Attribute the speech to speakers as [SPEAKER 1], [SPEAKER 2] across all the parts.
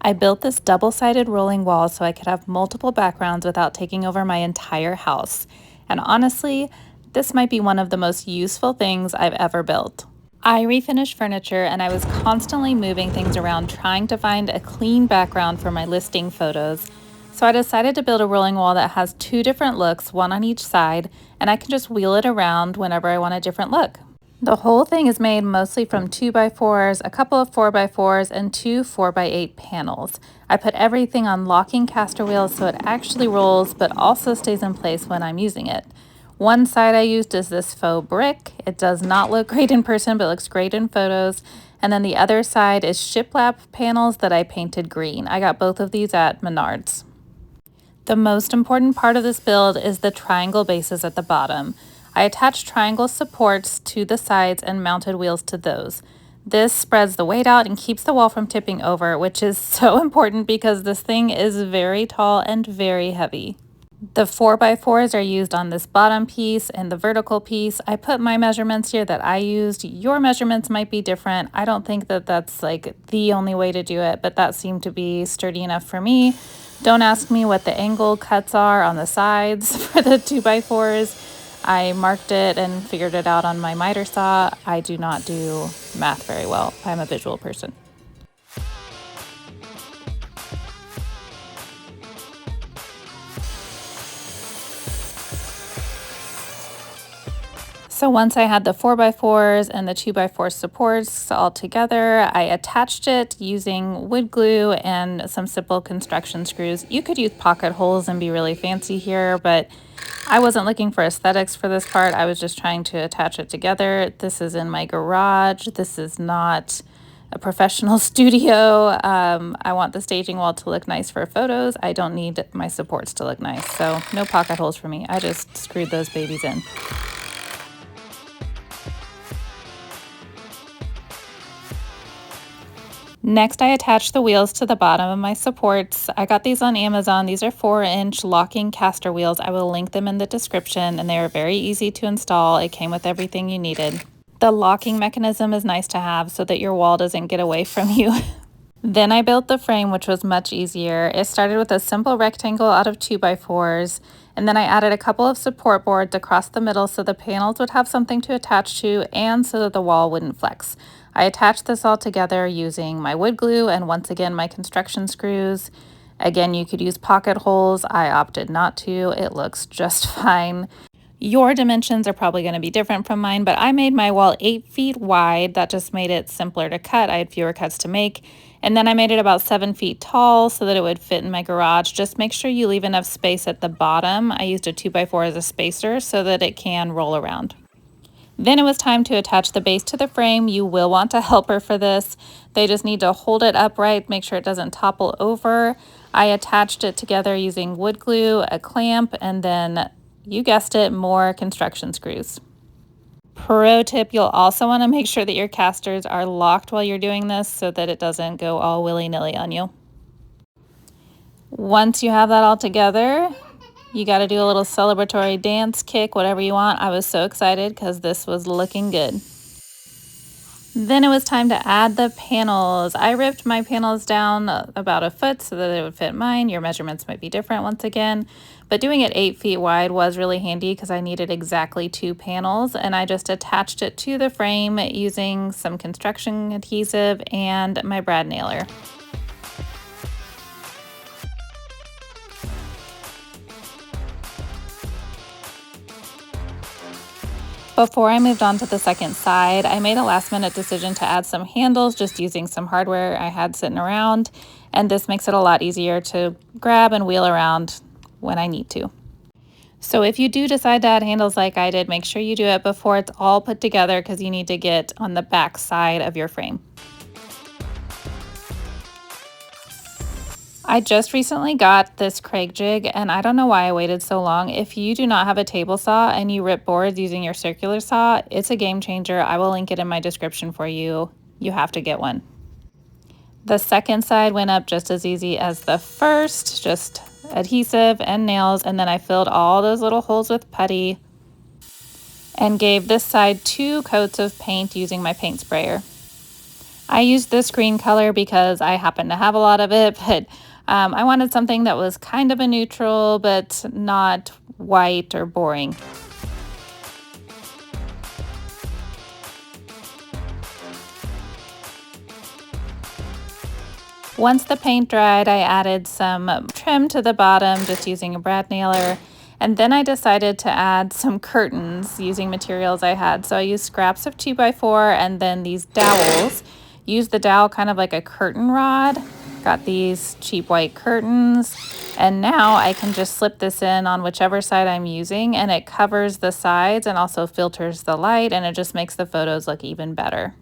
[SPEAKER 1] I built this double-sided rolling wall so I could have multiple backgrounds without taking over my entire house. And honestly, this might be one of the most useful things I've ever built. I refinished furniture and I was constantly moving things around trying to find a clean background for my listing photos. So I decided to build a rolling wall that has two different looks, one on each side, and I can just wheel it around whenever I want a different look. The whole thing is made mostly from 2x4s, a couple of 4x4s, and two 4x8 panels. I put everything on locking caster wheels so it actually rolls but also stays in place when I'm using it. One side I used is this faux brick. It does not look great in person but looks great in photos. And then the other side is shiplap panels that I painted green. I got both of these at Menards. The most important part of this build is the triangle bases at the bottom. I attached triangle supports to the sides and mounted wheels to those. This spreads the weight out and keeps the wall from tipping over, which is so important because this thing is very tall and very heavy. The 4x4s are used on this bottom piece and the vertical piece. I put my measurements here that I used. Your measurements might be different. I don't think that that's like the only way to do it, but that seemed to be sturdy enough for me. Don't ask me what the angle cuts are on the sides for the 2x4s. I marked it and figured it out on my miter saw. I do not do math very well. I'm a visual person. So once I had the 4x4s and the 2x4 supports all together, I attached it using wood glue and some simple construction screws. You could use pocket holes and be really fancy here, but I wasn't looking for aesthetics for this part. I was just trying to attach it together. This is in my garage. This is not a professional studio. I want the staging wall to look nice for photos. I don't need my supports to look nice, so no pocket holes for me. I just screwed those babies in. Next, I attached the wheels to the bottom of my supports. I got these on Amazon. These are 4-inch locking caster wheels. I will link them in the description, and they are very easy to install. It came with everything you needed. The locking mechanism is nice to have so that your wall doesn't get away from you. Then I built the frame, which was much easier. It started with a simple rectangle out of 2x4s, and then I added a couple of support boards across the middle so the panels would have something to attach to and so that the wall wouldn't flex. I attached this all together using my wood glue and once again my construction screws. Again, you could use pocket holes. I opted not to. It looks just fine. Your dimensions are probably going to be different from mine, but I made my wall 8 feet wide. That just made it simpler to cut. I had fewer cuts to make. And then I made it about 7 feet tall so that it would fit in my garage. Just make sure you leave enough space at the bottom. I used a 2x4 as a spacer so that it can roll around. Then it was time to attach the base to the frame. You will want a helper for this. They just need to hold it upright, make sure it doesn't topple over. I attached it together using wood glue, a clamp, and then, you guessed it, more construction screws. Pro tip, you'll also want to make sure that your casters are locked while you're doing this so that it doesn't go all willy-nilly on you. Once you have that all together, you got to do a little celebratory dance, kick, whatever you want. I was so excited because this was looking good. Then it was time to add the panels. I ripped my panels down about a foot so that it would fit mine. Your measurements might be different once again, but doing it 8 feet wide was really handy because I needed exactly 2 panels, and I just attached it to the frame using some construction adhesive and my brad nailer. Before I moved on to the second side, I made a last-minute decision to add some handles just using some hardware I had sitting around, and this makes it a lot easier to grab and wheel around when I need to. So if you do decide to add handles like I did, make sure you do it before it's all put together because you need to get on the back side of your frame. I just recently got this Craig jig and I don't know why I waited so long. If you do not have a table saw and you rip boards using your circular saw, it's a game changer. I will link it in my description for you. You have to get one. The second side went up just as easy as the first, just adhesive and nails, and then I filled all those little holes with putty and gave this side 2 coats of paint using my paint sprayer. I used this green color because I happen to have a lot of it, but I wanted something that was kind of a neutral, but not white or boring. Once the paint dried, I added some trim to the bottom just using a brad nailer. And then I decided to add some curtains using materials I had. So I used scraps of 2x4 and then these dowels. Used the dowel kind of like a curtain rod. Got these cheap white curtains. And now I can just slip this in on whichever side I'm using, and it covers the sides and also filters the light, and it just makes the photos look even better.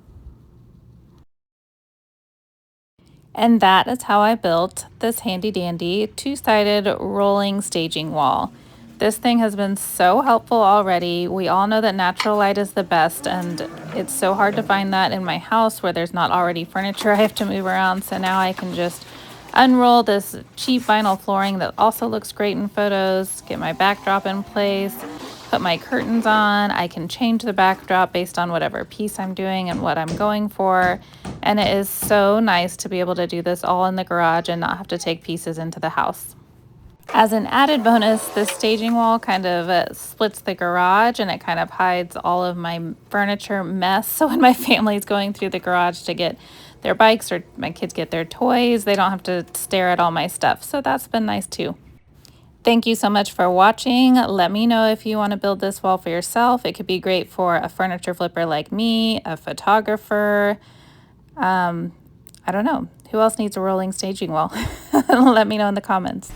[SPEAKER 1] And that is how I built this handy dandy two-sided rolling staging wall. This thing has been so helpful already. We all know that natural light is the best, and it's so hard to find that in my house where there's not already furniture I have to move around. So now I can just unroll this cheap vinyl flooring that also looks great in photos, get my backdrop in place, put my curtains on. I can change the backdrop based on whatever piece I'm doing and what I'm going for. And it is so nice to be able to do this all in the garage and not have to take pieces into the house. As an added bonus, this staging wall kind of splits the garage, and it kind of hides all of my furniture mess. So when my family's going through the garage to get their bikes or my kids get their toys, they don't have to stare at all my stuff. So that's been nice too. Thank you so much for watching. Let me know if you want to build this wall for yourself. It could be great for a furniture flipper like me, a photographer. I don't know. Who else needs a rolling staging wall? Let me know in the comments.